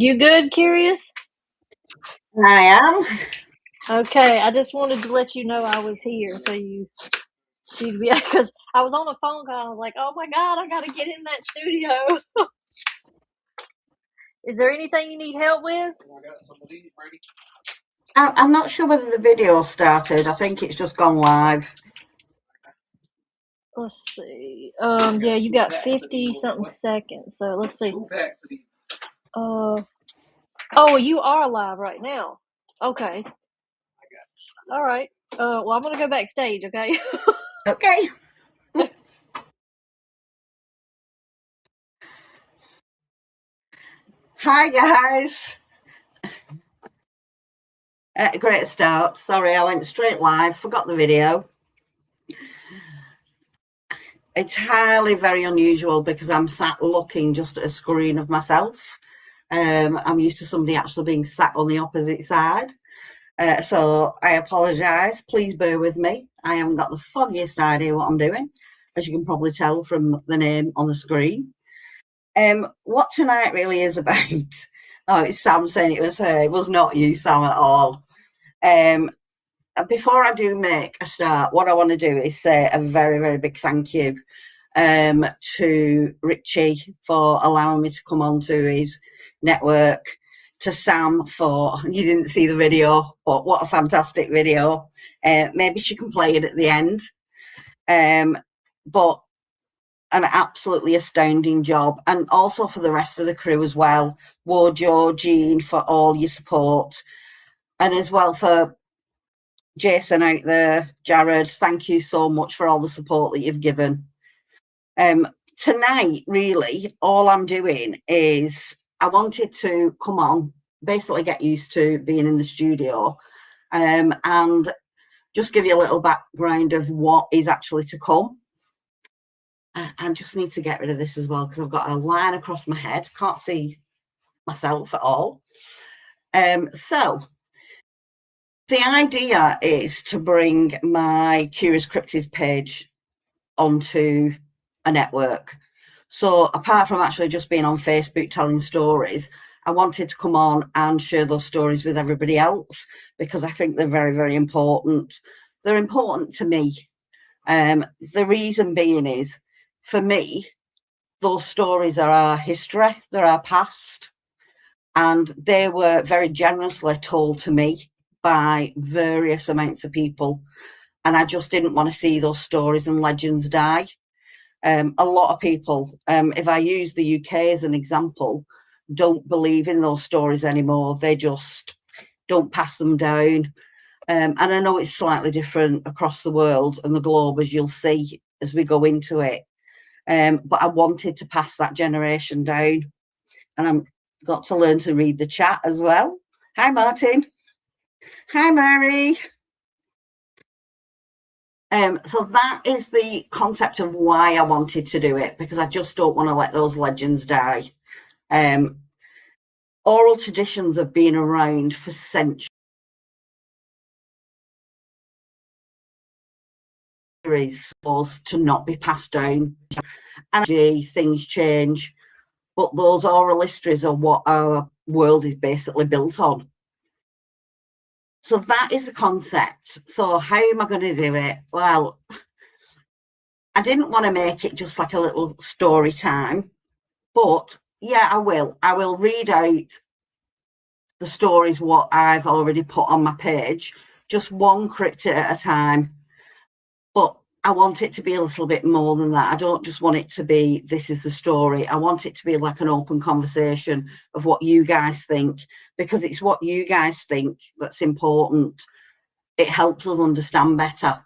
You good, Curious? I am. Okay, I just wanted to let you know I was here, so you'd be because I was on a phone call. I was like, "Oh my God, I got to get in that studio." Is there anything you need help with? I'm not sure whether the video started. I think it's just gone live. Let's see. Yeah, you got 50 something seconds. So let's see. Oh, you are live right now. Okay. All right. Well, I'm gonna go backstage. Okay. Okay. Hi, guys. Great start. Sorry, I went straight live. Forgot the video. It's highly very unusual because I'm sat looking just at a screen of myself. I'm used to somebody actually being sat on the opposite side. So I apologise. Please bear with me. I haven't got the foggiest idea what I'm doing, as you can probably tell from the name on the screen. What tonight really is about. Oh, it's Sam saying it was her. It was not you, Sam, at all. Um, Before I do make a start, what I want to do is say a very, very big thank you to Richie for allowing me to come onto his network, to Sam for, you didn't see the video, but what a fantastic video. Maybe she can play it at the end. But an absolutely astounding job, and also for the rest of the crew as well. Wojo, Jean, for all your support, and as well for Jason out there, Jared, thank you so much for all the support that you've given. Tonight, really, all I'm doing is I wanted to come on, basically get used to being in the studio, and just give you a little background of what is actually to come. I just need to get rid of this as well because I've got a line across my head. Can't see myself at all. So the idea is to bring my Curious Cryptids page onto a network. So apart from actually just being on Facebook telling stories, I wanted to come on and share those stories with everybody else because I think they're very, very important. They're important to me. The reason being is, for me, those stories are our history, they're our past, and they were very generously told to me by various amounts of people. And I just didn't want to see those stories and legends die. A lot of people, if I use the UK as an example, don't believe in those stories anymore. They just don't pass them down. And I know it's slightly different across the world and the globe, as you'll see as we go into it. But I wanted to pass that generation down, and I've got to learn to read the chat as well. Hi, Martin. Hi, Mary. So that is the concept of why I wanted to do it, because I just don't want to let those legends die. Oral traditions have been around for centuries to not be passed down. And things change, but those oral histories are what our world is basically built on. So that is the concept. So how am I going to do it? Well, I didn't want to make it just like a little story time, but yeah, I will. I will read out the stories what I've already put on my page, just one cryptid at a time. But I want it to be a little bit more than that. I don't just want it to be, this is the story. I want it to be like an open conversation of what you guys think, because it's what you guys think that's important. It helps us understand better.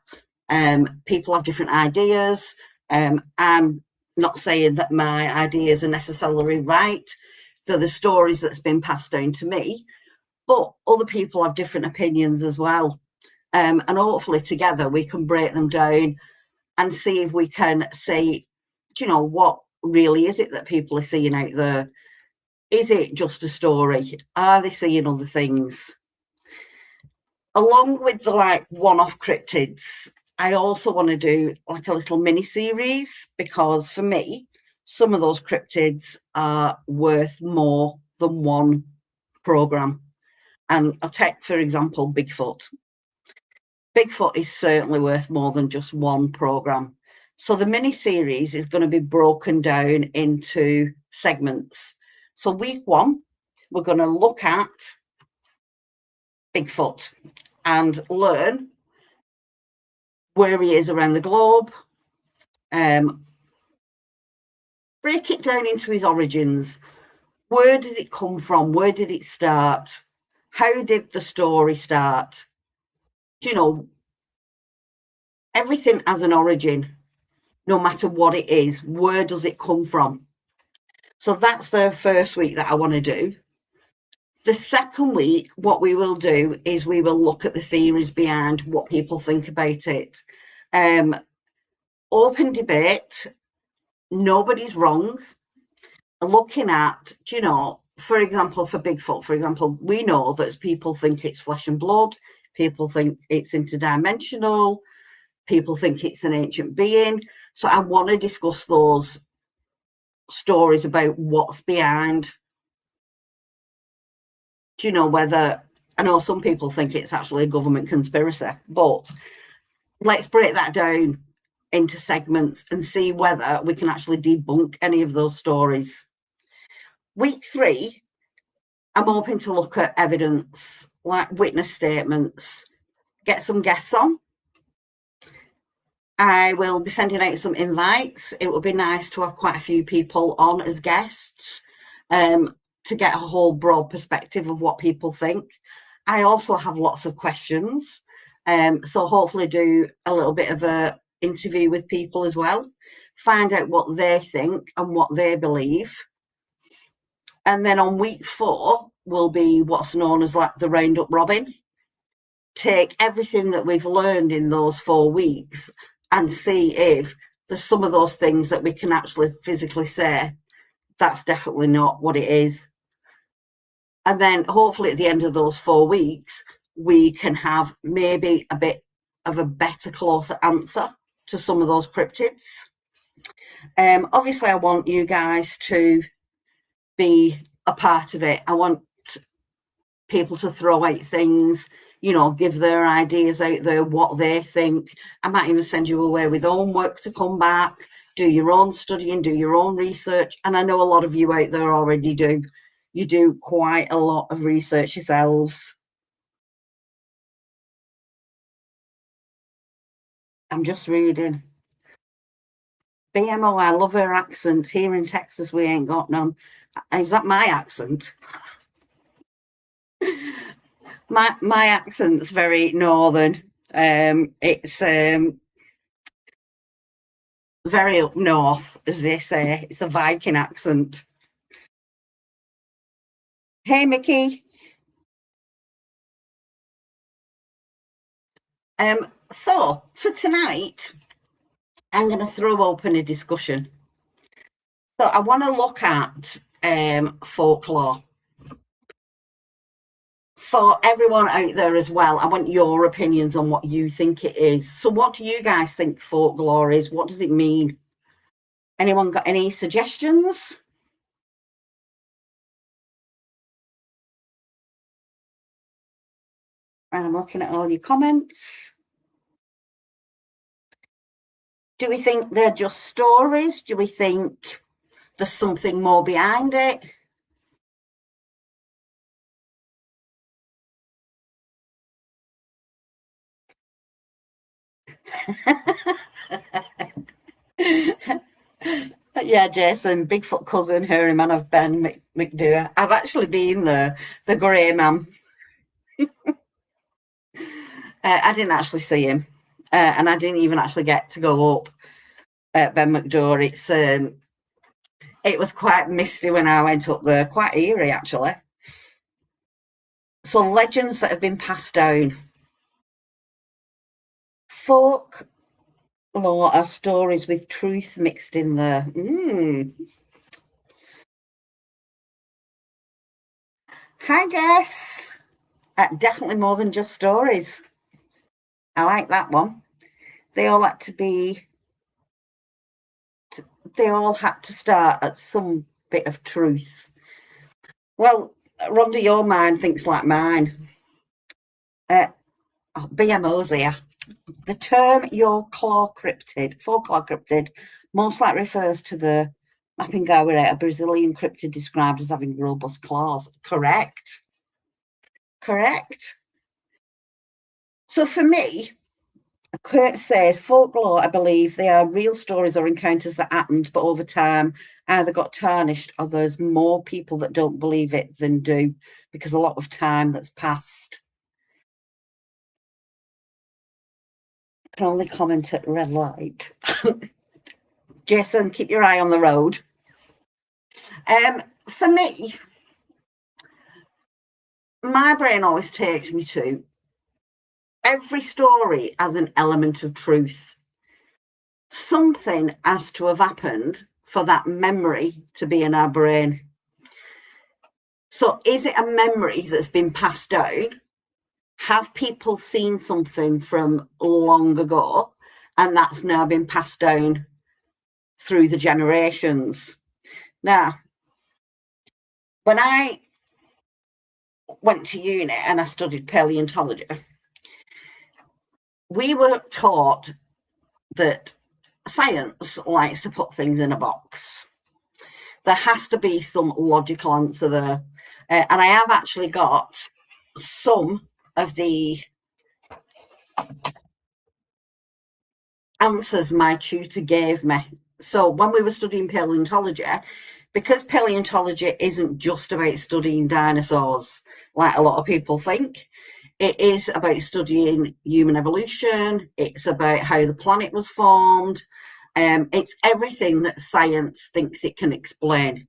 People have different ideas. I'm not saying that my ideas are necessarily right. They're the stories that's been passed down to me, but other people have different opinions as well. And hopefully together we can break them down and see if we can say, do you know, what really is it that people are seeing out there? Is it just a story? Are they seeing other things? Along with the like one-off cryptids, I also want to do like a little mini series, because for me, some of those cryptids are worth more than one program. And I'll take, for example, Bigfoot. Bigfoot is certainly worth more than just one program. So the mini series is going to be broken down into segments. So week 1, we're going to look at Bigfoot and learn where he is around the globe, break it down into his origins. Where does it come from? Where did it start? How did the story start? You know, everything has an origin, no matter what it is. Where does it come from? So that's the first week that I want to do. The second week, what we will do is we will look at the theories behind what people think about it. Open debate, nobody's wrong. Looking at, you know, for example, for Bigfoot, for example, we know that people think it's flesh and blood, people think it's interdimensional, people think it's an ancient being. So I want to discuss those stories about what's behind, do you know, whether, I know some people think it's actually a government conspiracy, but let's break that down into segments and see whether we can actually debunk any of those stories. Week 3, I'm hoping to look at evidence, like witness statements, get some guests on. I will be sending out some invites. It would be nice to have quite a few people on as guests to get a whole broad perspective of what people think. I also have lots of questions. So hopefully do a little bit of a interview with people as well, find out what they think and what they believe. And then on week 4 will be what's known as like the roundup robin. Take everything that we've learned in those 4 weeks and see if there's some of those things that we can actually physically say, that's definitely not what it is. And then hopefully at the end of those 4 weeks, we can have maybe a bit of a better, closer answer to some of those cryptids. Obviously, I want you guys to be a part of it. I want people to throw out things, you know, give their ideas out there, what they think. I might even send you away with homework to come back, do your own studying, do your own research. And I know a lot of you out there already do. You do quite a lot of research yourselves. I'm just reading. BMO, I love her accent. Here in Texas, we ain't got none. Is that my accent? My accent's very northern. It's very up north, as they say. It's a Viking accent. Hey, Mickey. So for tonight, I'm going to throw open a discussion. So I want to look at folklore. For everyone out there as well, I want your opinions on what you think it is. So what do you guys think folklore is? What does it mean? Anyone got any suggestions? And I'm looking at all your comments. Do we think they're just stories? Do we think there's something more behind it? Yeah, Jason, Bigfoot cousin, hairy man of Ben McDure. I've actually been there, the grey man. I didn't actually see him, and I didn't even actually get to go up at Ben McDure. It was quite misty when I went up there, quite eerie actually. So legends that have been passed down. Folk lore are stories with truth mixed in there. Hi, Jess. Definitely more than just stories. I like that one. They all had to be. They all had to start at some bit of truth. Well, Rhonda, your mind thinks like mine. BMO's here. The term folklore cryptid, most likely refers to the Mapinguari, a Brazilian cryptid described as having robust claws. Correct. Correct. So for me, Kurt says folklore, I believe they are real stories or encounters that happened, but over time either got tarnished or there's more people that don't believe it than do because a lot of time that's passed. I can only comment at red light. Jason, keep your eye on the road. For me, my brain always takes me to every story as an element of truth. Something has to have happened for that memory to be in our brain. So is it a memory that's been passed down? Have people seen something from long ago and that's now been passed down through the generations? Now, when I went to uni and I studied paleontology, we were taught that science likes to put things in a box. There has to be some logical answer there. And I have actually got some of the answers my tutor gave me. So when we were studying paleontology, because paleontology isn't just about studying dinosaurs, like a lot of people think, it is about studying human evolution. It's about how the planet was formed. It's everything that science thinks it can explain.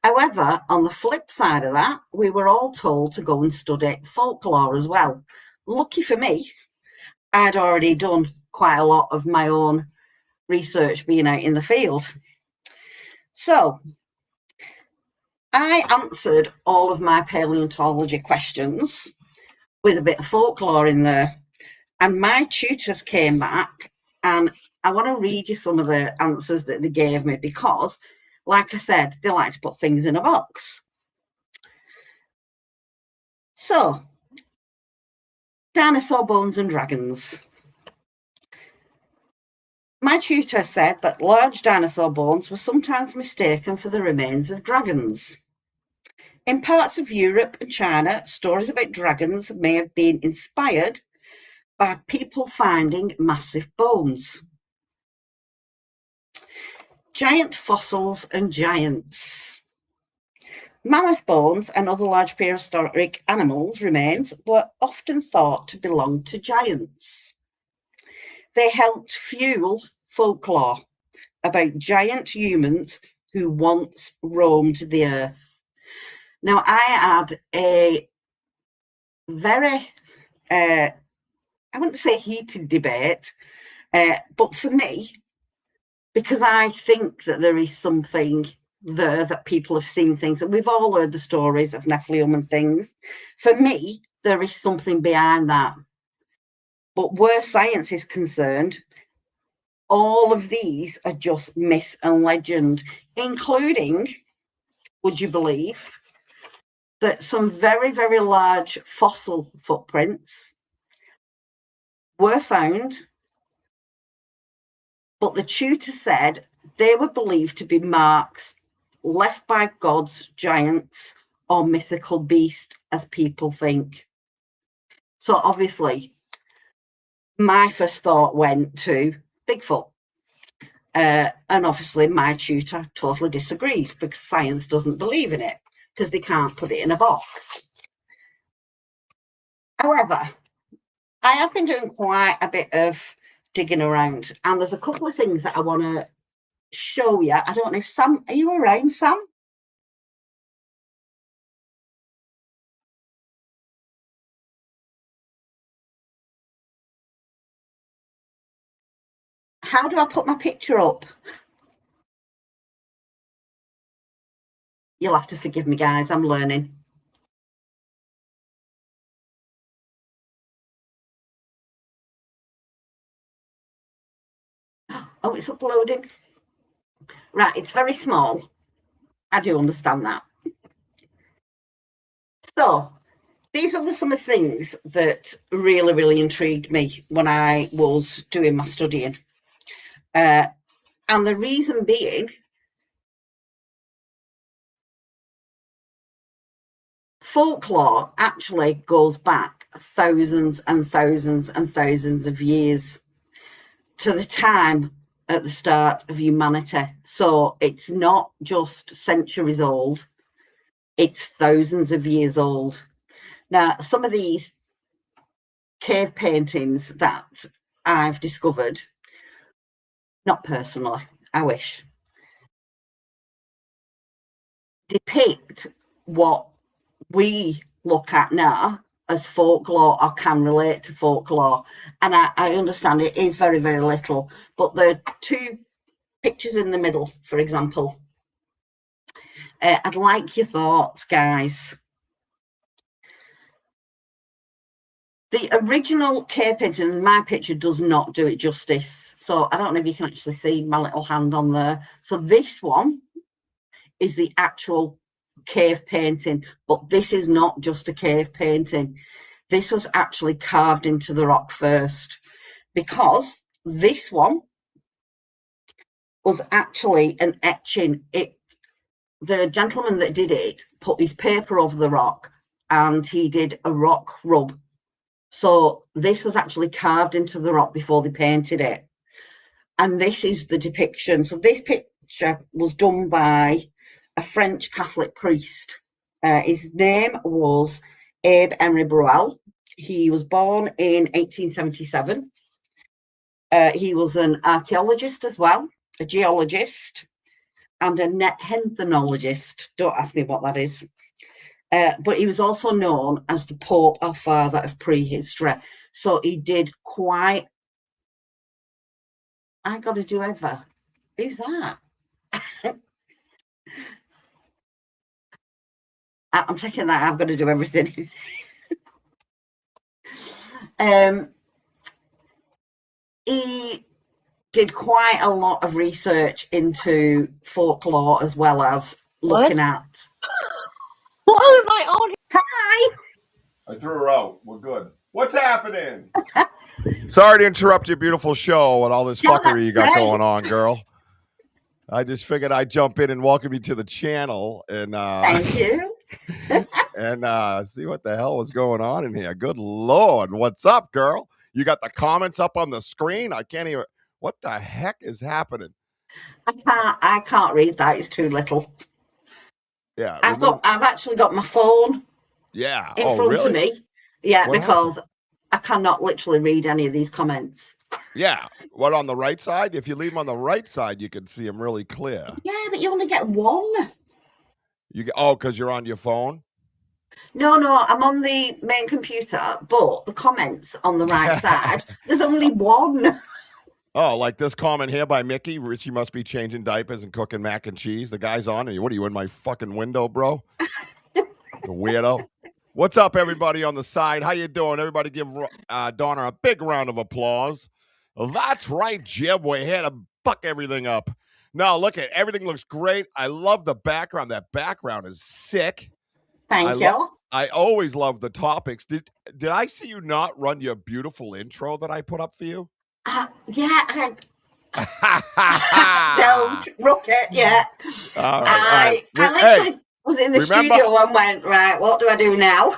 However, on the flip side of that, we were all told to go and study folklore as well. Lucky for me, I'd already done quite a lot of my own research being out in the field. So I answered all of my paleontology questions with a bit of folklore in there. And my tutors came back, and I want to read you some of the answers that they gave me because, like I said, they like to put things in a box. So, dinosaur bones and dragons. My tutor said that large dinosaur bones were sometimes mistaken for the remains of dragons. In parts of Europe and China, stories about dragons may have been inspired by people finding massive bones. Giant fossils and giants. Mammoth bones and other large prehistoric animals' remains were often thought to belong to giants. They helped fuel folklore about giant humans who once roamed the earth. Now, I had a very, I wouldn't say heated debate, but for me, because I think that there is something there that people have seen things, and we've all heard the stories of Nephilim and things. For me, there is something behind that. But where science is concerned, all of these are just myth and legend, including, would you believe, that some very, very large fossil footprints were found, but the tutor said they were believed to be marks left by gods, giants, or mythical beasts, as people think. So obviously, my first thought went to Bigfoot. And obviously, my tutor totally disagrees because science doesn't believe in it because they can't put it in a box. However, I have been doing quite a bit of digging around, and there's a couple of things that I want to show you. I don't know if Sam, are you around, Sam? How do I put my picture up? You'll have to forgive me, guys. I'm learning. Oh, it's uploading. Right, it's very small. I do understand that. So these are some of the things that really, really intrigued me when I was doing my studying. And the reason being, folklore actually goes back thousands and thousands and thousands of years to the time at the start of humanity. So it's not just centuries old, it's thousands of years old. Now, some of these cave paintings that I've discovered, not personally, I wish, depict what we look at now as folklore or can relate to folklore. And I understand it is very, very little, but the two pictures in the middle, for example, I'd like your thoughts, guys. The original cave painting, my picture does not do it justice. So I don't know if you can actually see my little hand on there. So this one is the actual cave painting, but this is not just a cave painting. This was actually carved into the rock first, because this one was actually an etching. The gentleman that did it put his paper over the rock and he did a rock rub. So this was actually carved into the rock before they painted it. And this is the depiction. So this picture was done by a French Catholic priest. His name was Abe Henry Bruel. He was born in 1877. He was an archaeologist as well, a geologist, and a nethenthenologist. Don't ask me what that is. But he was also known as the Pope or Father of Prehistory. So he did quite... I got to do ever. Who's that? I'm taking that. I've got to do everything. He did quite a lot of research into folklore as well as looking at... What am I on? Hi! I threw her out. We're good. What's happening? Sorry to interrupt your beautiful show and all this fuckery you got going on, girl. I just figured I'd jump in and welcome you to the channel and thank you. and see what the hell was going on in here. Good Lord, what's up, girl? You got the comments up on the screen? I can't even... What the heck is happening? I can't read that. It's too little. Yeah, I've actually got my phone. Yeah, in front of me. Yeah, what because happened? I cannot literally read any of these comments. Yeah, what, on the right side? If you leave them on the right side, you can see them really clear. Yeah, but you only get one. You get because you're on your phone. No, I'm on the main computer, but the comments on the right side, there's only one. Oh, like this comment here by Mickey. Richie must be changing diapers and cooking mac and cheese. The guy's on. What are you, in my fucking window, bro? The weirdo. What's up, everybody on the side? How you doing? Everybody give Donna a big round of applause. Well, that's right, Jib. We're here to fuck everything up. No, look at everything looks great. I love the background. That background is sick. Thank you. I always love the topics. Did I see you not run your beautiful intro that I put up for you? Yeah, don't rock it yet. All right. I literally was in the studio and went, right, what do I do now?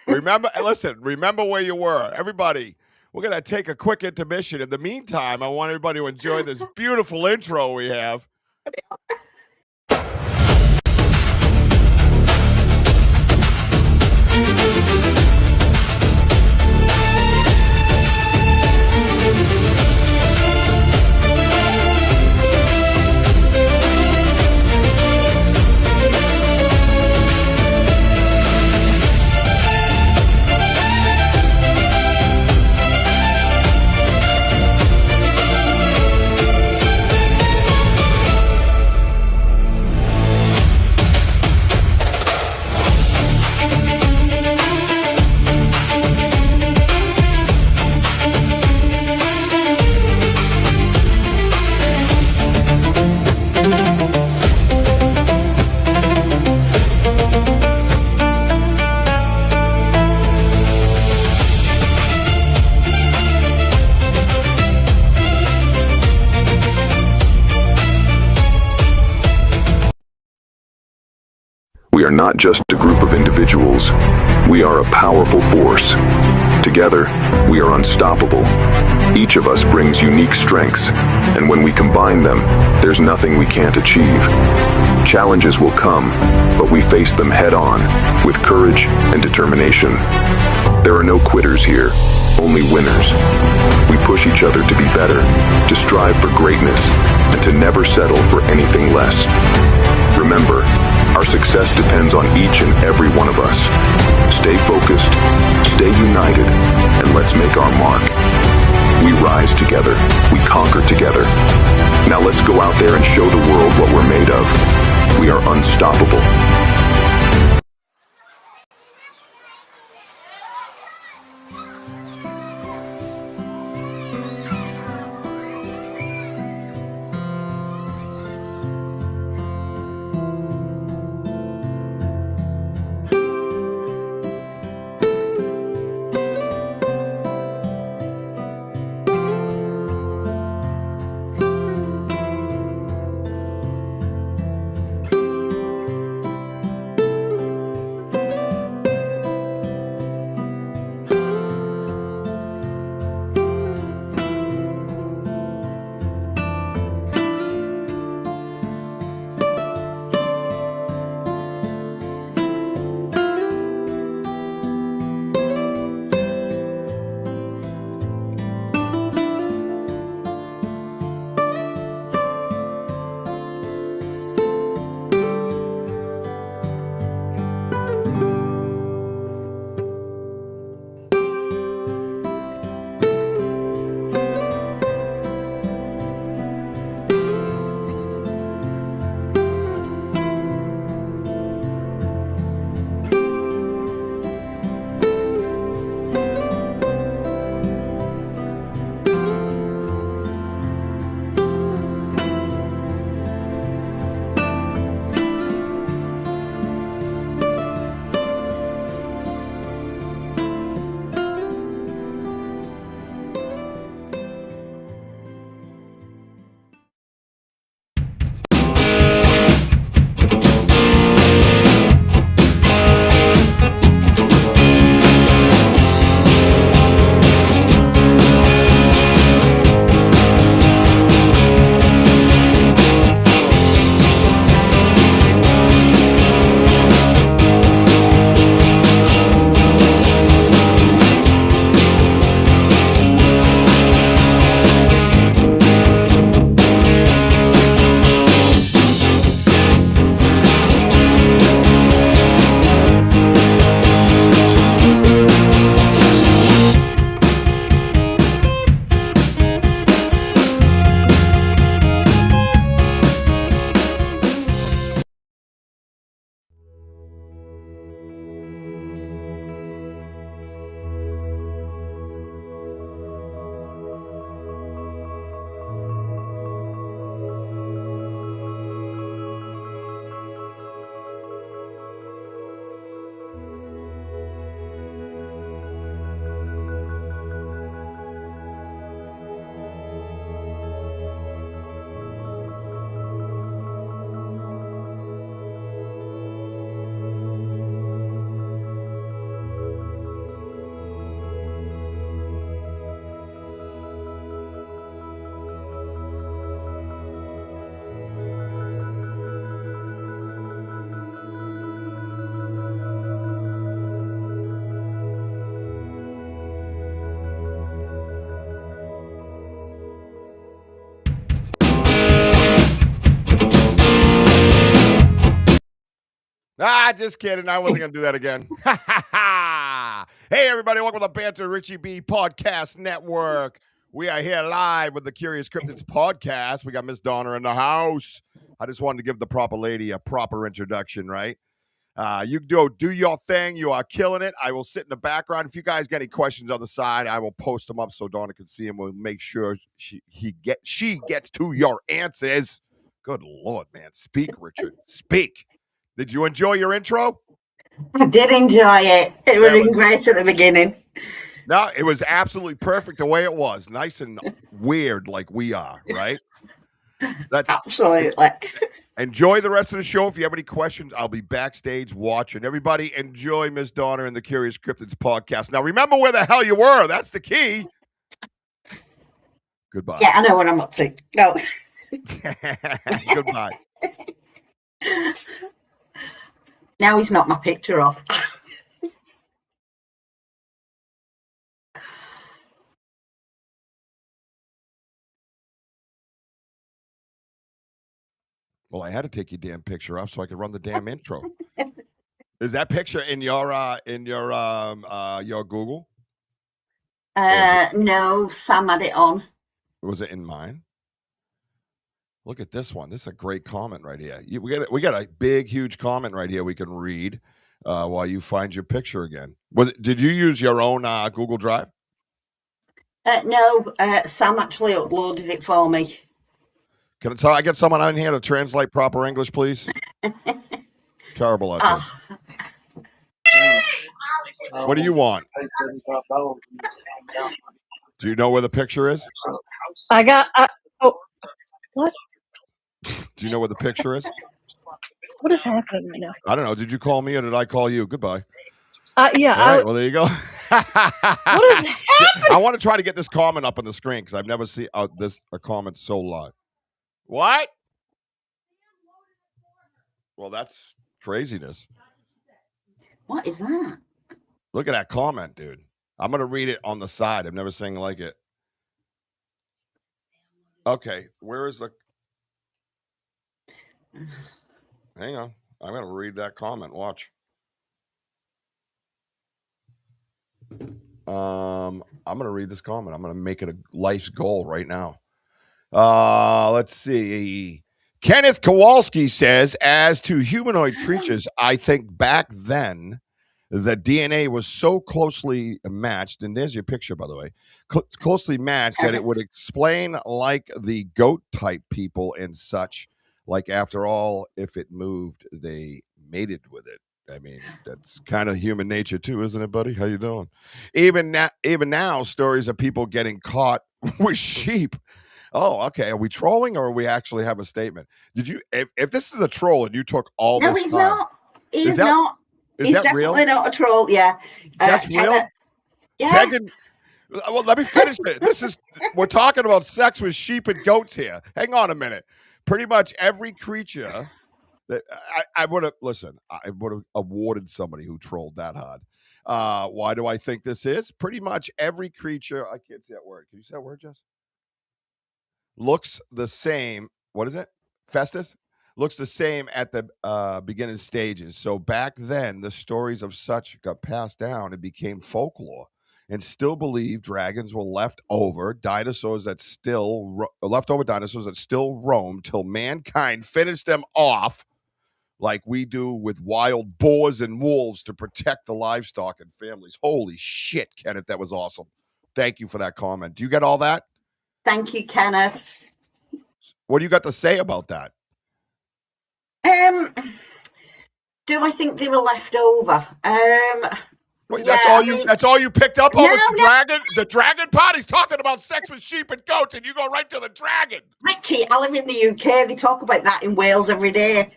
Remember where you were. Everybody, we're going to take a quick intermission. In the meantime, I want everybody to enjoy this beautiful intro we have. We are not just a group of individuals. We are a powerful force. Together, we are unstoppable. Each of us brings unique strengths, and when we combine them, there's nothing we can't achieve. Challenges will come, but we face them head-on, with courage and determination. There are no quitters here, only winners. We push each other to be better, to strive for greatness, and to never settle for anything less. Remember, our success depends on each and every one of us. Stay focused, stay united, and let's make our mark. We rise together, we conquer together. Now let's go out there and show the world what we're made of. We are unstoppable. Just kidding. I wasn't going to do that again. Hey, everybody. Welcome to the Banter Richie B Podcast Network. We are here live with the Curious Cryptids podcast. We got Miss Donna in the house. I just wanted to give the proper lady a proper introduction, right? You do your thing. You are killing it. I will sit in the background. If you guys got any questions on the side, I will post them up so Donna can see them. We'll make sure she gets to your answers. Good Lord, man. Speak, Richard. Speak. Did you enjoy your intro? I did enjoy it. It was great at the beginning. No, it was absolutely perfect the way it was. Nice and weird like we are, right? Absolutely. Enjoy the rest of the show. If you have any questions, I'll be backstage watching. Everybody enjoy Miss Donna and the Curious Cryptids podcast. Now, remember where the hell you were. That's the key. Goodbye. Yeah, I know what I'm up to. No. Goodbye. Now he's knocked my picture off. Well, I had to take your damn picture off so I could run the damn intro. Is that picture in your Google? No, Sam had it on. Was it in mine? Look at this one. This is a great comment right here. We got a big, huge comment right here we can read while you find your picture again. Did you use your own Google Drive? No, Sam actually uploaded it for me. Can I get someone on here to translate proper English, please? Terrible at this. What do you want? Do you know where the picture is? What? Do you know where the picture is? What is happening right now? I don't know. Did you call me or did I call you? Goodbye. Yeah. All right. Well, there you go. What is happening? I want to try to get this comment up on the screen because I've never seen a comment so live. What? Well, that's craziness. What is that? Look at that comment, dude. I'm going to read it on the side. I've never seen like it. Okay. Where is the... Hang on. I'm going to read that comment. Watch. I'm going to read this comment. I'm going to make it a life's goal right now. Let's see. Kenneth Kowalski says, as to humanoid creatures, I think back then the DNA was so closely matched, and there's your picture, by the way, closely matched that it would explain like the goat type people and such. Like, after all, if it moved, they mated with it. I mean, that's kind of human nature too, isn't it, buddy? How you doing? Even now, stories of people getting caught with sheep. Oh, okay. Are we trolling or we actually have a statement? Did you? If this is a troll and you took all this time, he's not. He's not. He's definitely real? Not a troll. Yeah, that's real. Yeah. Well, let me finish it. We're talking about sex with sheep and goats here. Hang on a minute. Pretty much every creature that I would have awarded somebody who trolled that hard. Why do I think this is? Pretty much every creature. I can't say that word. Can you say that word, Jess? Looks the same. What is it? Festus? Looks the same at the beginning stages. So back then, the stories of such got passed down and became folklore, and still believed dragons were leftover dinosaurs that still roam till mankind finished them off, like we do with wild boars and wolves to protect the livestock and families. Holy shit, Kenneth, that was awesome. Thank you for that comment. Do you get all that? Thank you, Kenneth. What do you got to say about that? Do I think they were left over? Wait, that's all you picked up on the dragon? The dragon part? He's talking about sex with sheep and goats, and you go right to the dragon. Richie, I live in the UK. They talk about that in Wales every day.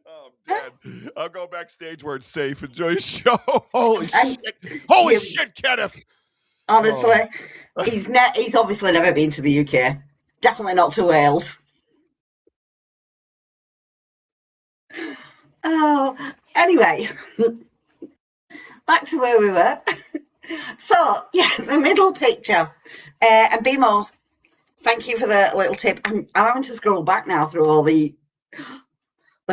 Oh, I'm dead. I'll go backstage where it's safe. Enjoy your show. Holy shit. Holy shit, Kenneth. Honestly, he's obviously never been to the UK. Definitely not to Wales. Oh, anyway, back to where we were. So, yeah, the middle picture. And Bimo, thank you for the little tip. I'm having to scroll back now through all the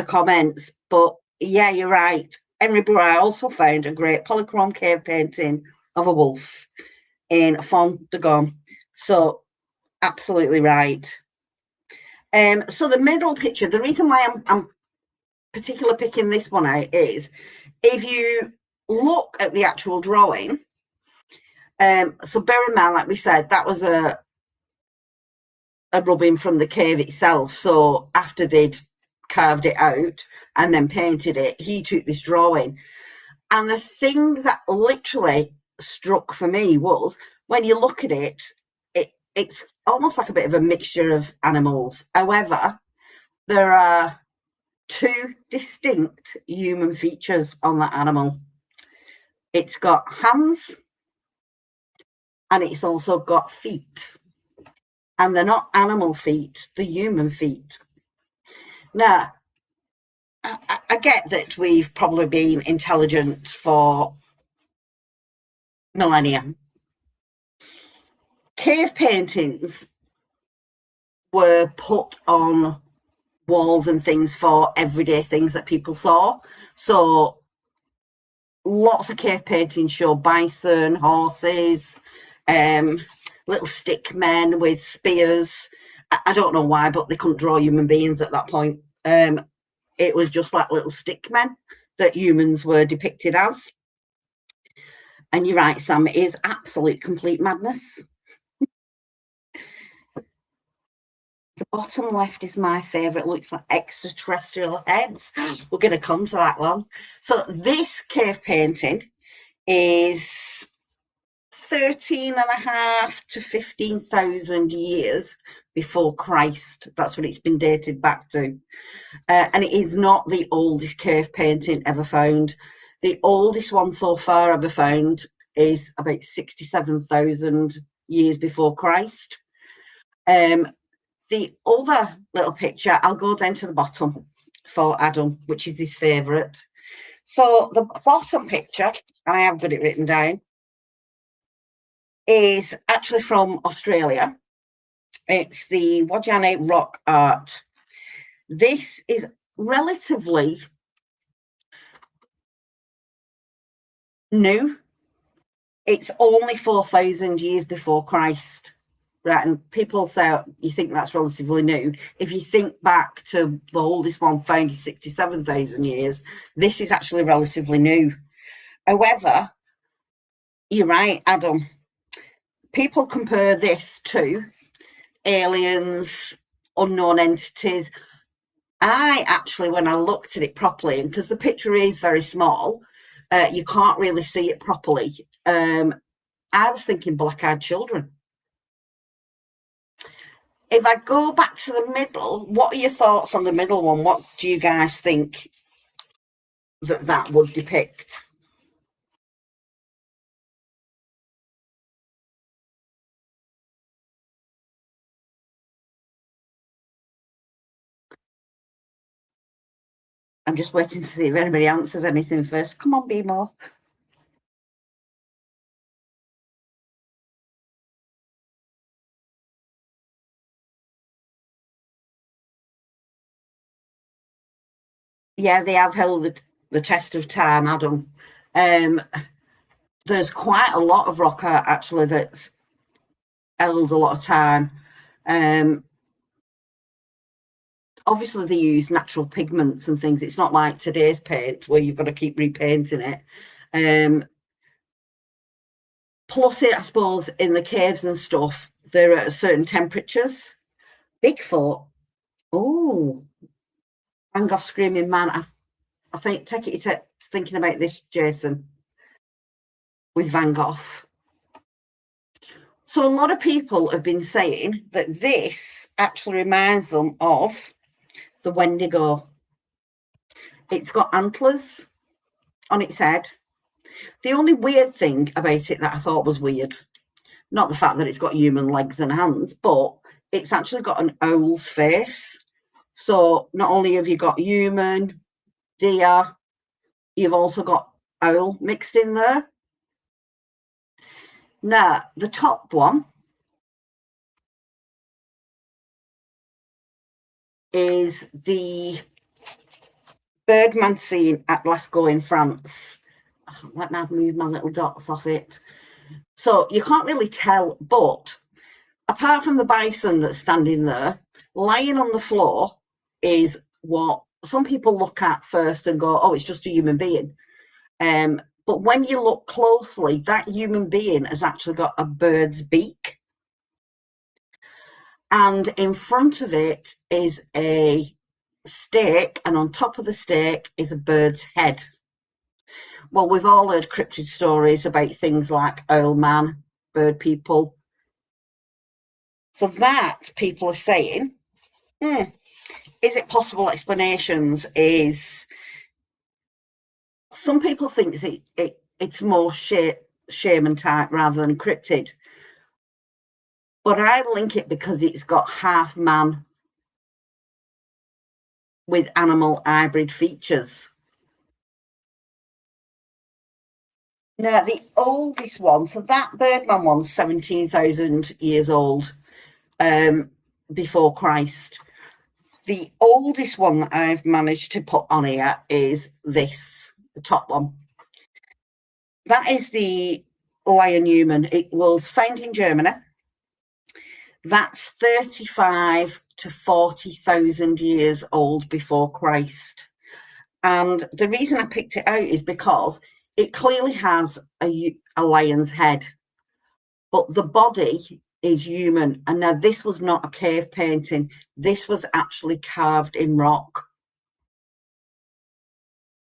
comments. But, yeah, you're right. Henry Burrell also found a great polychrome cave painting of a wolf in Font de Gomme. So, absolutely right. So the middle picture, the reason why I'm particularly picking this one out is if you look at the actual drawing, so bear in mind, like we said, that was a rubbing from the cave itself. So after they'd carved it out and then painted it, he took this drawing. And the thing that literally struck for me was when you look at it, it's almost like a bit of a mixture of animals. However, there are two distinct human features on that animal. It's got hands and it's also got feet. And they're not animal feet, they're human feet. Now, I get that we've probably been intelligent for millennia. Cave paintings were put on walls and things for everyday things that people saw. So lots of cave paintings show bison, horses, little stick men with spears. I don't know why, but they couldn't draw human beings at that point. It was just like little stick men that humans were depicted as. And you're right, Sam, it is absolute complete madness. The bottom left is my favourite. Looks like extraterrestrial heads. We're going to come to that one. So this cave painting is 13.5 to 15,000 years before Christ. That's what it's been dated back to. And it is not the oldest cave painting ever found. The oldest one so far ever found is about 67,000 years before Christ. The other little picture, I'll go down to the bottom for Adam, which is his favourite. So the bottom picture, I have got it written down, is actually from Australia. It's the Wajane rock art. This is relatively new. It's only 4,000 years before Christ. Right, and people say you think that's relatively new. If you think back to the oldest one found is 67,000 years, this is actually relatively new. However, you're right, Adam. People compare this to aliens, unknown entities. I actually, when I looked at it properly, and because the picture is very small, you can't really see it properly. I was thinking black-eyed children. If I go back to the middle, what are your thoughts on the middle one? What do you guys think that would depict? I'm just waiting to see if anybody answers anything first. Come on, Bimo. Yeah, they have held the test of time, Adam. There's quite a lot of rock art, actually, that's held a lot of time. Obviously, they use natural pigments and things. It's not like today's paint where you've got to keep repainting it. Plus, I suppose, in the caves and stuff, they're at certain temperatures. Bigfoot. Oh, Van Gogh Screaming Man. I think, take it to thinking about this, Jason, with Van Gogh. So a lot of people have been saying that this actually reminds them of the Wendigo. It's got antlers on its head. The only weird thing about it that I thought was weird, not the fact that it's got human legs and hands, but it's actually got an owl's face. So not only have you got human, deer, you've also got owl mixed in there. Now, the top one is the Bergman scene at Glasgow in France. Let me move my little dots off it. So you can't really tell, but apart from the bison that's standing there, lying on the floor is what some people look at first and go, oh, it's just a human being. But when you look closely, that human being has actually got a bird's beak. And in front of it is a stake, and on top of the stake is a bird's head. Well, we've all heard cryptid stories about things like Owl Man, bird people. So that people are saying, is it possible explanations? Is some people think it's more shaman type rather than cryptid. But I link it because it's got half man with animal hybrid features. Now, the oldest one, so that Birdman one's 17,000 years old, before Christ. The oldest one that I've managed to put on here is this, the top one. That is the lion human. It was found in Germany. That's 35 to 40,000 years old before Christ. And the reason I picked it out is because it clearly has a lion's head, but the body is human. And now this was not a cave painting. This was actually carved in rock.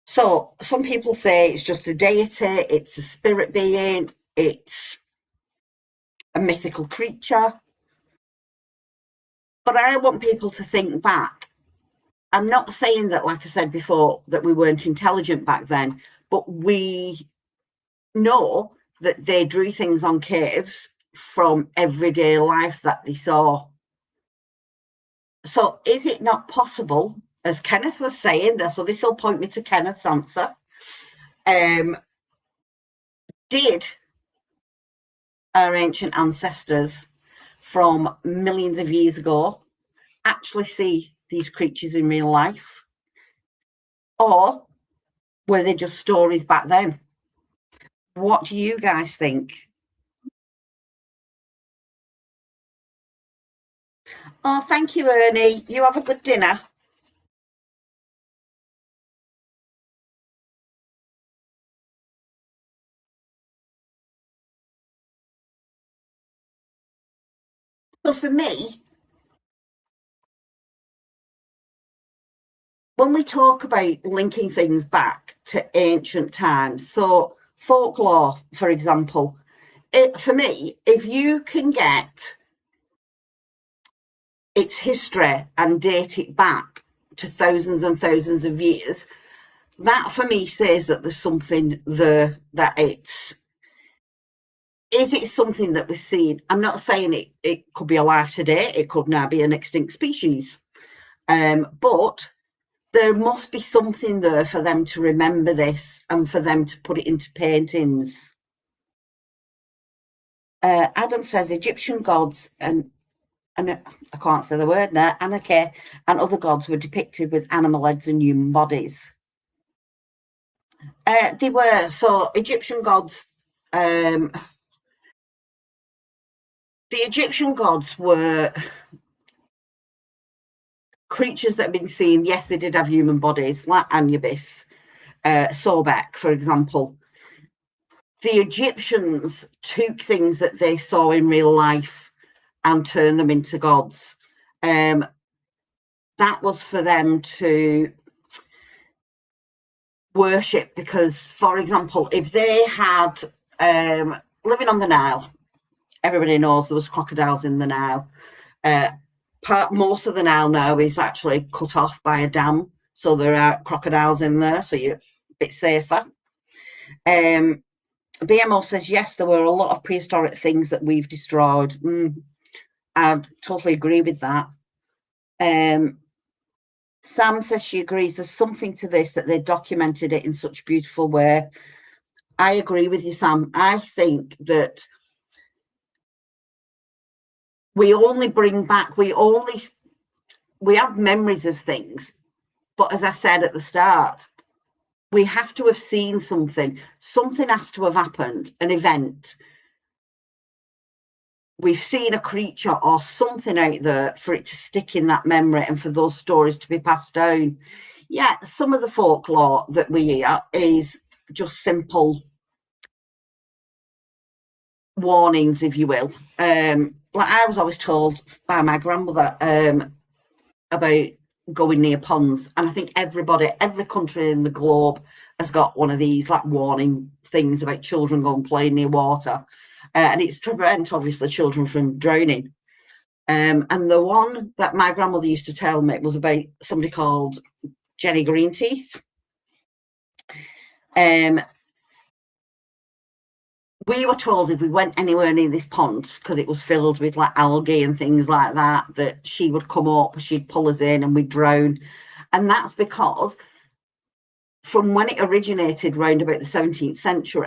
So some people say it's just a deity, it's a spirit being, it's a mythical creature. But I want people to think back. I'm not saying that, like I said before, that we weren't intelligent back then, but we know that they drew things on caves from everyday life that they saw. So is it not possible, as Kenneth was saying there, so this will point me to Kenneth's answer, did our ancient ancestors from millions of years ago actually see these creatures in real life? Or were they just stories back then? What do you guys think? Oh, thank you, Ernie. You have a good dinner. So for me, when we talk about linking things back to ancient times, so folklore, for example, for me, if you can get its history and date it back to thousands and thousands of years, that for me says that there's something there, that is it something that we're seeing? I'm not saying it could be alive today, it could now be an extinct species, but there must be something there for them to remember this and for them to put it into paintings. Adam says Egyptian gods and I can't say the word now, Anarchy, and other gods were depicted with animal heads and human bodies. They were. So Egyptian gods, the Egyptian gods were creatures that have been seen. Yes, they did have human bodies, like Anubis, Sobek, for example. The Egyptians took things that they saw in real life and turned them into gods. That was for them to worship because, for example, if they had living on the Nile, everybody knows there was crocodiles in the Nile. Most of the Nile now is actually cut off by a dam, so there are crocodiles in there, so you're a bit safer. BMO says, yes, there were a lot of prehistoric things that we've destroyed. I'd totally agree with that. Sam says she agrees there's something to this, that they documented it in such a beautiful way. I agree with you, Sam. I think that we only bring back, we have memories of things, but as I said at the start, we have to have seen something. Something has to have happened, an event. We've seen a creature or something out there for it to stick in that memory and for those stories to be passed down. Yeah, some of the folklore that we hear is just simple warnings, if you will. Like I was always told by my grandmother about going near ponds, and I think every country in the globe has got one of these like warning things about children going playing near water. and it's to prevent, obviously, children from drowning. And the one that my grandmother used to tell me was about somebody called Jenny Greenteeth. We were told if we went anywhere near this pond, because it was filled with like algae and things like that, that she would come up, she'd pull us in and we'd drown. And that's because from when it originated round about the 17th century,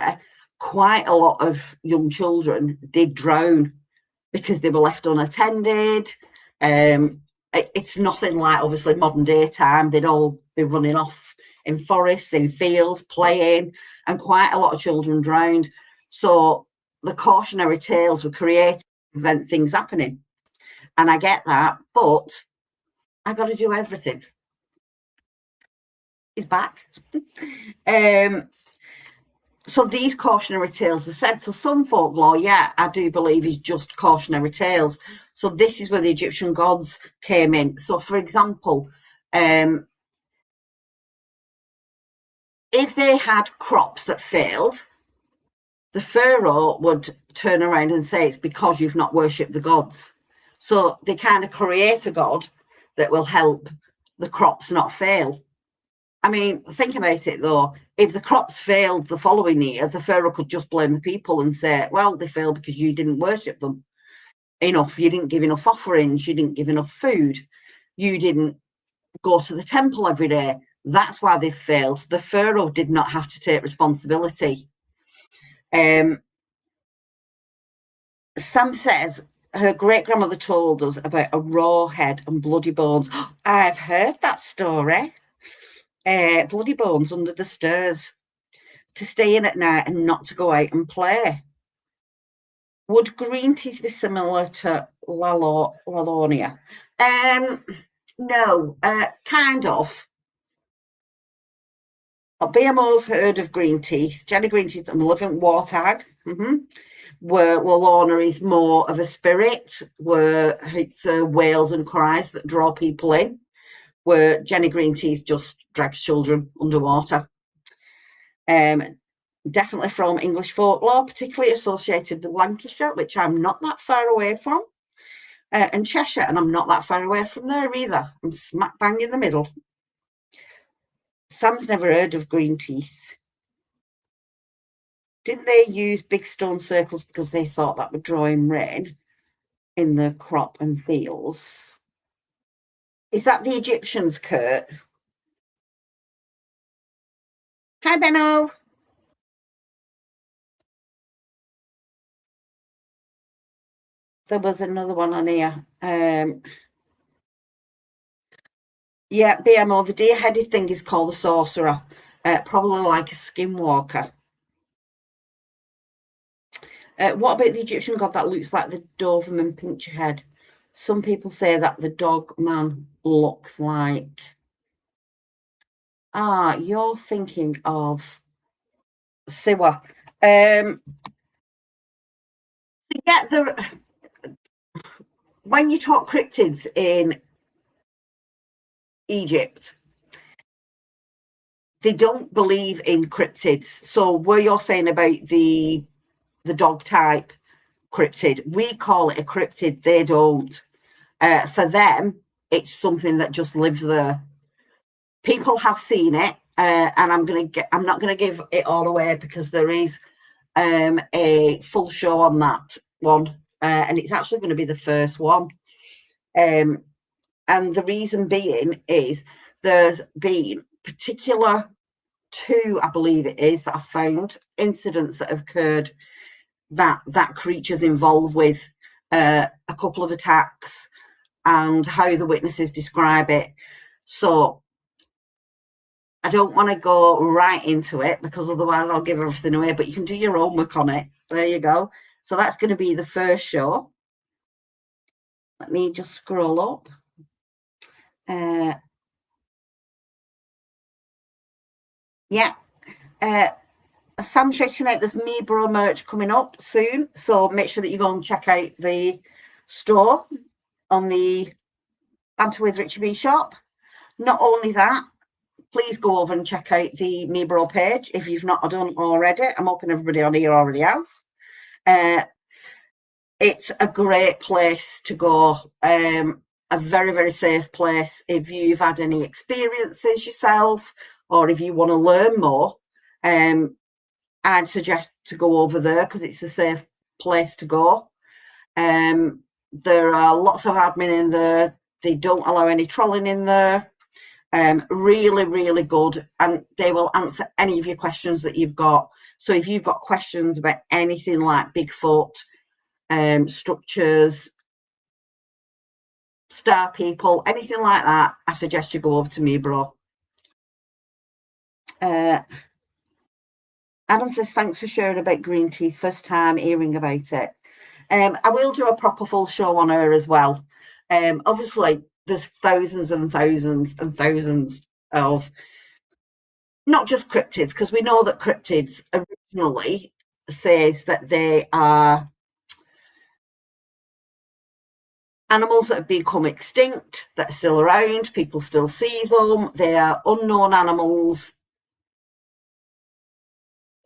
quite a lot of young children did drown because they were left unattended. It's nothing like, obviously, modern day time. They'd all be running off in forests, in fields, playing, and quite a lot of children drowned. So the cautionary tales were created to prevent things happening. And I get that, but I got to do everything. He's back. So these cautionary tales are said. So some folklore, yeah, I do believe is just cautionary tales. So this is where the Egyptian gods came in. So, for example, if they had crops that failed, the pharaoh would turn around and say it's because you've not worshipped the gods. So they kind of create a god that will help the crops not fail. I mean, think about it though. If the crops failed the following year, the pharaoh could just blame the people and say, well, they failed because you didn't worship them enough. You didn't give enough offerings. You didn't give enough food. You didn't go to the temple every day. That's why they failed. The pharaoh did not have to take responsibility. Sam says her great-grandmother told us about a raw head and bloody bones. I've heard that story. Bloody bones under the stairs to stay in at night and not to go out and play. Would Greenteeth be similar to Lalonia? No, kind of. BMO's heard of Greenteeth, Jenny Greenteeth, and Malevolent Warthog. Where Lalorna is more of a spirit, where it's wails and cries that draw people in, where Jenny Greenteeth just drags children underwater. Definitely from English folklore, particularly associated with Lancashire, which I'm not that far away from, and Cheshire, and I'm not that far away from there either. I'm smack bang in the middle. Sam's never heard of Greenteeth. Didn't they use big stone circles because they thought that would draw in rain in the crop and fields? Is that the Egyptians, Kurt? Hi, Benno. There was another one on here. Yeah, BMO, the deer-headed thing is called the sorcerer, probably like a skinwalker. What about the Egyptian god that looks like the Doberman Pinscher head? Some people say that the dog man looks like... you're thinking of Siwa. When you talk cryptids in Egypt, they don't believe in cryptids. So where you're saying about the dog type cryptid, we call it a cryptid, they don't. For them, it's something that just lives there. People have seen it, and I'm not gonna give it all away because there is a full show on that one, and it's actually going to be the first one. And the reason being is there's been particular 2, I believe it is, that I've found incidents that have occurred that creature's involved with, a couple of attacks, and how the witnesses describe it. So I don't want to go right into it because otherwise I'll give everything away, but you can do your own work on it. There you go. So that's going to be the first show. Let me just scroll up. Sam checking out, there's Me Bro merch coming up soon, so make sure that you go and check out the store on the Banter with Richie B shop. Not only that, please go over and check out the Me Bro page if you've not done already. I'm hoping everybody on here already has. It's a great place to go. A very, very safe place. If you've had any experiences yourself, or if you want to learn more, I'd suggest to go over there because it's a safe place to go. There are lots of admin in there. They don't allow any trolling in there. Really, really good. And they will answer any of your questions that you've got. So if you've got questions about anything like Bigfoot, structures, star people, anything like that, I suggest you go over to me, bro. Adam says, thanks for sharing about green teeth. First time hearing about it. I will do a proper full show on her as well. Obviously, there's thousands and thousands and thousands of not just cryptids, because we know that cryptids originally says that they are animals that have become extinct, that are still around, people still see them. They are unknown animals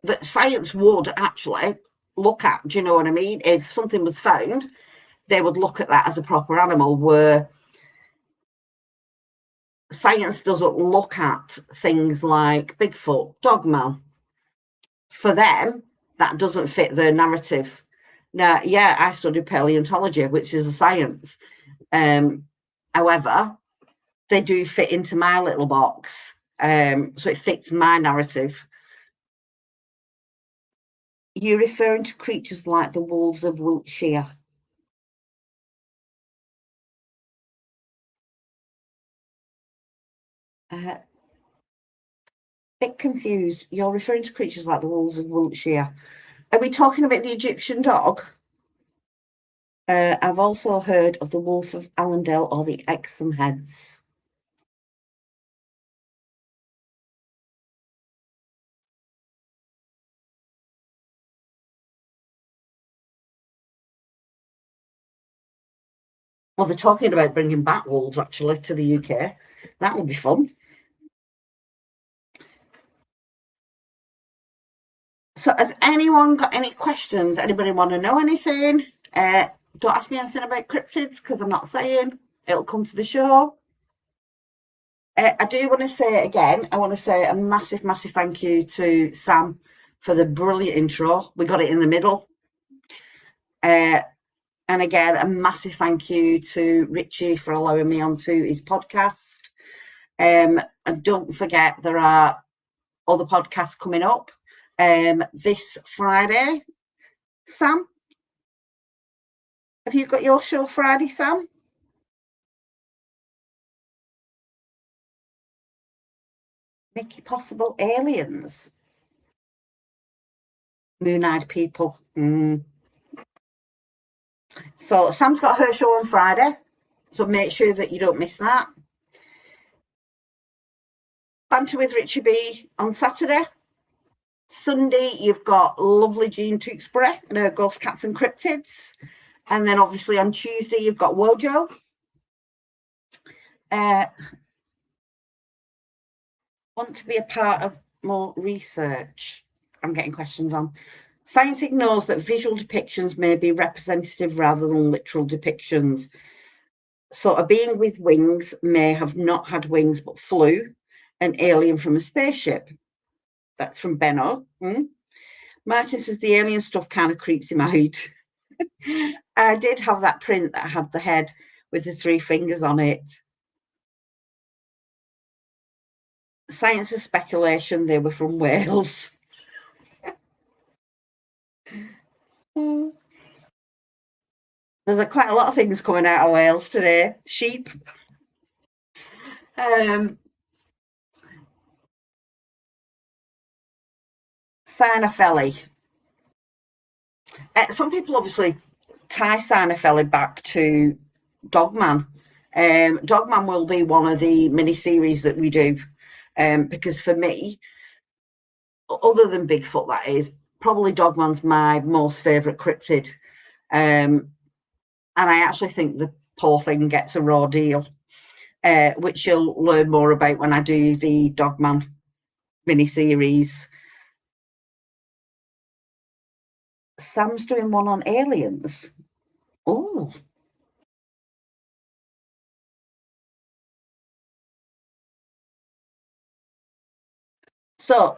that science would actually look at. Do you know what I mean? If something was found, they would look at that as a proper animal, where science doesn't look at things like Bigfoot, Dogman. For them, that doesn't fit their narrative. Now, yeah, I studied paleontology, which is a science. However, they do fit into my little box. So it fits my narrative. You're referring to creatures like the wolves of Wiltshire. Bit confused. You're referring to creatures like the wolves of Wiltshire. Are we talking about the Egyptian dog? I've also heard of the wolf of Allendale or the Exham heads. Well, they're talking about bringing back wolves, actually, to the UK. That will be fun. So has anyone got any questions? Anybody want to know anything? Don't ask me anything about cryptids, because I'm not saying. It'll come to the show. I do want to say again, I want to say a massive, massive thank you to Sam for the brilliant intro. We got it in the middle. And again, a massive thank you to Richie for allowing me onto his podcast. And don't forget, there are other podcasts coming up. This Friday, Sam, have you got your show Friday, Sam? Mickey Possible Aliens. Moon-eyed people. So Sam's got her show on Friday, so make sure that you don't miss that. Banter with Richie B on Saturday. Sunday, you've got lovely Jean Tewksbury and her Ghost Cats and Cryptids. And then obviously on Tuesday, you've got Wojo. Want to be a part of more research? I'm getting questions on. Science ignores that visual depictions may be representative rather than literal depictions. So a being with wings may have not had wings but flew, an alien from a spaceship. That's from Benno. Martin says the alien stuff kind of creeps him out. I did have that print that had the head with the 3 fingers on it. Science is speculation. They were from Wales. There's quite a lot of things coming out of Wales today. Sheep. Cynocephaly. Some people obviously tie Cynocephaly back to Dogman. Dogman will be one of the mini-series that we do, because for me, other than Bigfoot, that is, probably Dogman's my most favourite cryptid. And I actually think the poor thing gets a raw deal, which you'll learn more about when I do the Dogman mini-series. Sam's doing one on aliens. Oh. So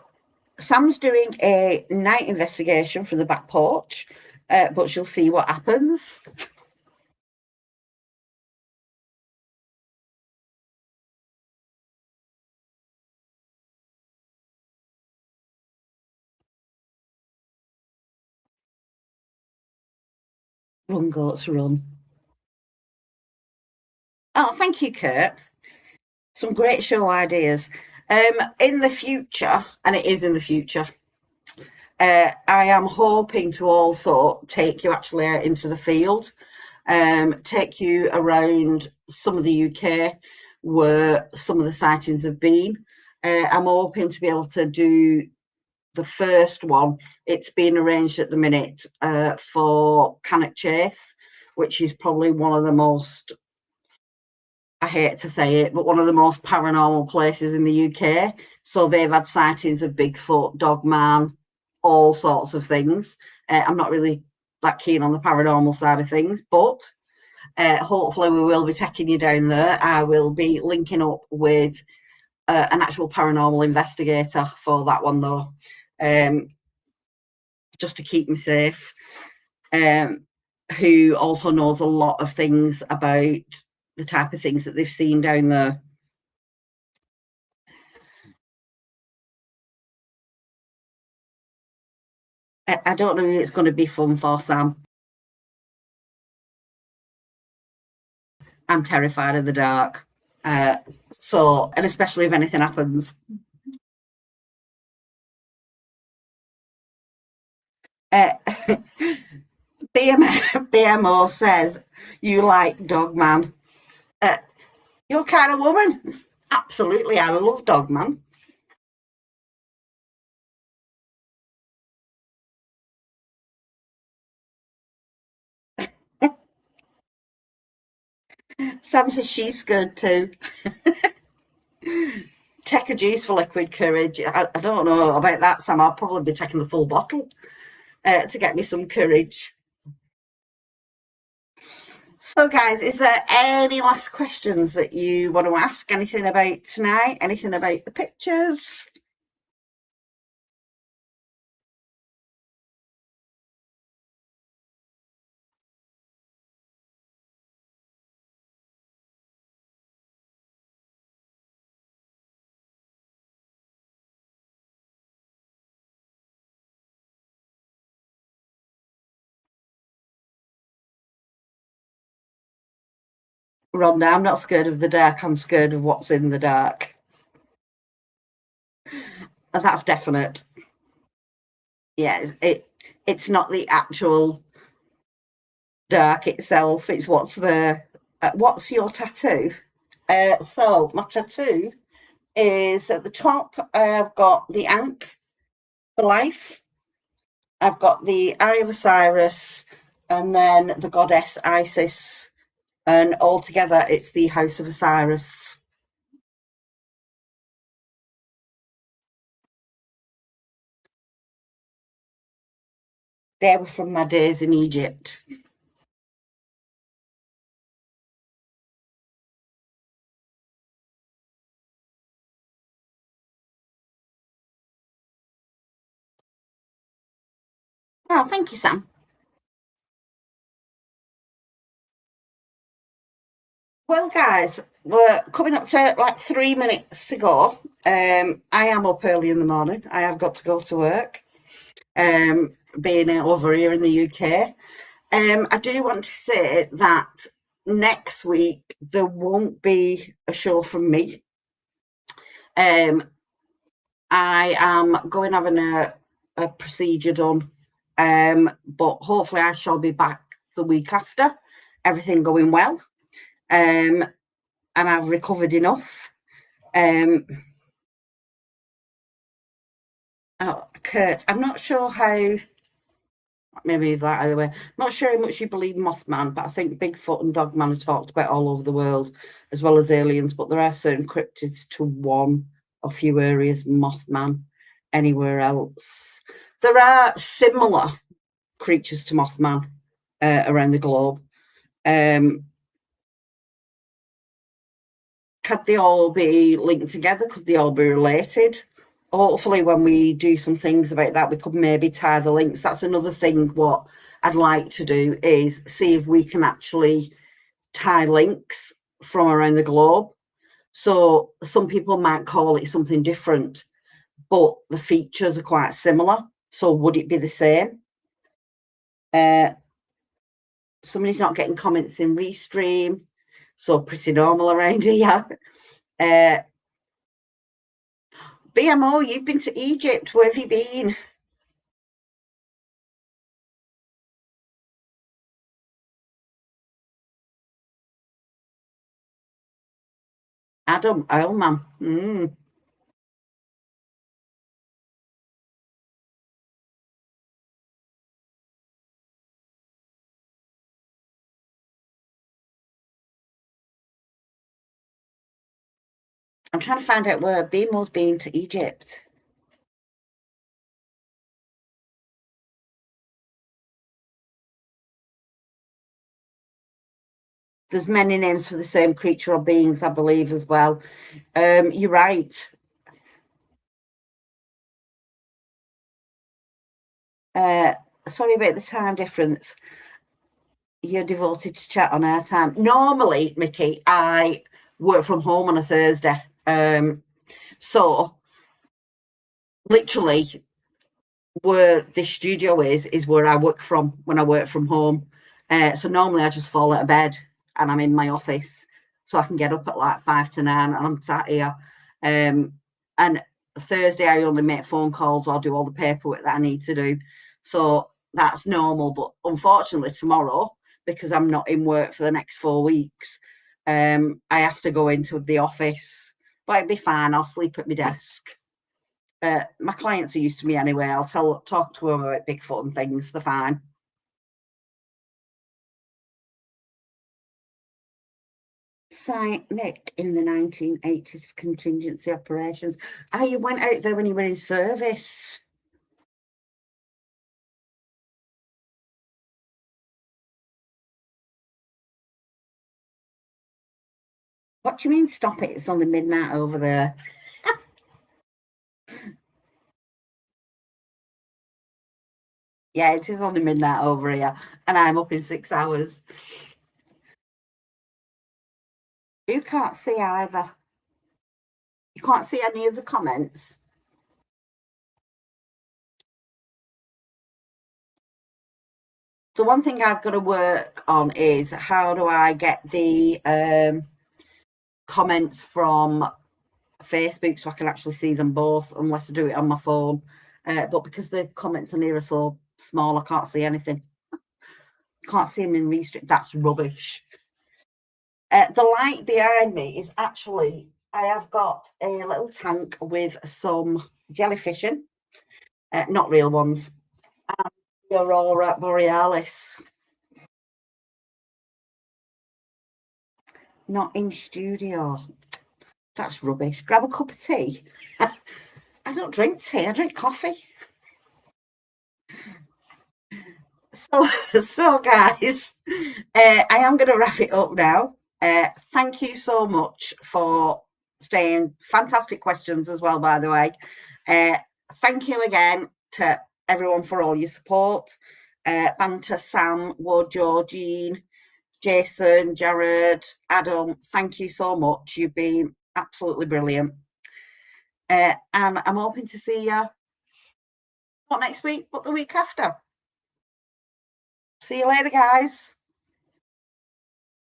Sam's doing a night investigation from the back porch, but she'll see what happens. Run, goats, run. Oh, thank you, Kurt. Some great show ideas. In the future, and it is in the future, I am hoping to also take you actually out into the field, take you around some of the UK where some of the sightings have been. I'm hoping to be able to do the first one. It's been arranged at the minute for Cannock Chase, which is probably one of the most, I hate to say it, but one of the most paranormal places in the UK. So they've had sightings of Bigfoot, Dogman, all sorts of things. I'm not really that keen on the paranormal side of things, but hopefully we will be taking you down there. I will be linking up with an actual paranormal investigator for that one, though, just to keep me safe, who also knows a lot of things about the type of things that they've seen down there. I don't know if it's going to be fun for Sam. I'm terrified of the dark. And especially if anything happens. BMO says, you like Dogman. Your kind of woman. Absolutely, I love Dogman. Sam says she's scared too. Take a juice for liquid courage. I don't know about that, Sam. I'll probably be taking the full bottle to get me some courage. So, guys, is there any last questions that you want to ask? Anything about tonight? Anything about the pictures? Rhonda, I'm not scared of the dark. I'm scared of what's in the dark. And that's definite. Yeah, it's not the actual dark itself. It's what's there. What's your tattoo? So my tattoo is at the top. I've got the Ankh for life. I've got the Eye of Osiris, and then the goddess Isis, and altogether it's the House of Osiris. They were from my days in Egypt. Oh, thank you, Sam. Well, guys, we're coming up to like 3 minutes to go. I am up early in the morning. I have got to go to work, being over here in the UK. I do want to say that next week there won't be a show from me. I am going having a procedure done, but hopefully I shall be back the week after, everything going well, and I've recovered enough. Oh, Kurt, I'm not sure how. Maybe that either way. I'm not sure how much you believe Mothman, but I think Bigfoot and Dogman are talked about all over the world, as well as aliens. But there are certain cryptids to one or few areas. Mothman, anywhere else. There are similar creatures to Mothman around the globe, Could they all be linked together? Could they all be related? Hopefully when we do some things about that, we could maybe tie the links. That's another thing what I'd like to do, is see if we can actually tie links from around the globe. So some people might call it something different, but the features are quite similar. So would it be the same? Somebody's not getting comments in Restream, so pretty normal around here. BMO, you've been to Egypt. Where have you been? Adam Oilman. I'm trying to find out where BMO's been to Egypt. There's many names for the same creature or beings, I believe, as well. You're right. Sorry about the time difference. You're devoted to chat on our time. Normally, Mickey, I work from home on a Thursday. So literally where this studio is where I work from when I work from home. So normally I just fall out of bed and I'm in my office, so I can get up at like 5 to 9 and I'm sat here. And Thursday I only make phone calls or do all the paperwork that I need to do. So that's normal. But unfortunately tomorrow, because I'm not in work for the next 4 weeks, I have to go into the office. But it'll be fine. I'll sleep at my desk. My clients are used to me anyway. I'll talk to them about Bigfoot and things. They're fine. Site Nick in the 1980s for contingency operations. You went out there when you were in service. What do you mean, stop it? It's only midnight over there. Yeah, it is only midnight over here, and I'm up in 6 hours. You can't see either. You can't see any of the comments. The one thing I've got to work on is how do I get the comments from Facebook so I can actually see them both, unless I do it on my phone. But because the comments on here are so small, I can't see anything. Can't see them in Restream. That's rubbish. The light behind me is actually, I have got a little tank with some jellyfish in, not real ones, and the Aurora Borealis. Not in studio. That's rubbish. Grab a cup of tea. I don't drink tea, I drink coffee. So guys, I am going to wrap it up now. Thank you so much for staying. Fantastic questions as well, by the way. Thank you again to everyone for all your support. Banter, Sam, Wood, Georgine, Jason, Jared, Adam, thank you so much. You've been absolutely brilliant. And I'm hoping to see you not next week, but the week after. See you later, guys.